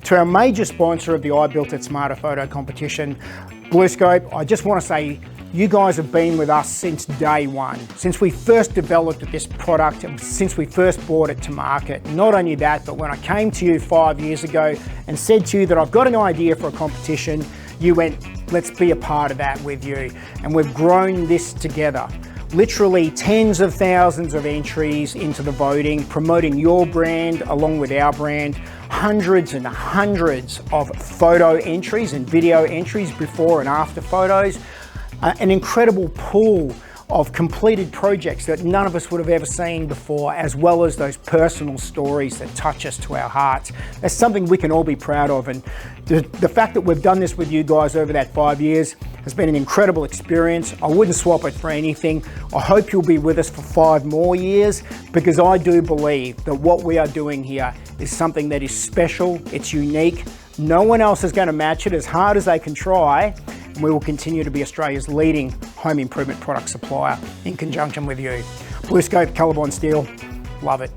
To our major sponsor of the I Built It Smarter photo competition, BlueScope, I just want to say you guys have been with us since day one, since we first developed this product and since we first brought it to market. Not only that, but when I came to you 5 years ago and said to you that I've got an idea for a competition, you went, let's be a part of that with you. And we've grown this together. Literally tens of thousands of entries into the voting, promoting your brand along with our brand, hundreds and hundreds of photo entries and video entries before and after photos, an incredible pool of completed projects that none of us would have ever seen before, as well as those personal stories that touch us to our hearts. That's something we can all be proud of, and the fact that we've done this with you guys over that 5 years has been an incredible experience. I wouldn't swap it for anything. I hope you'll be with us for 5 more years, because I do believe that what we are doing here is something that is special, it's unique. No one else is going to match it, as hard as they can try. And we will continue to be Australia's leading home improvement product supplier in conjunction with you. BlueScope Carbon Steel, love it.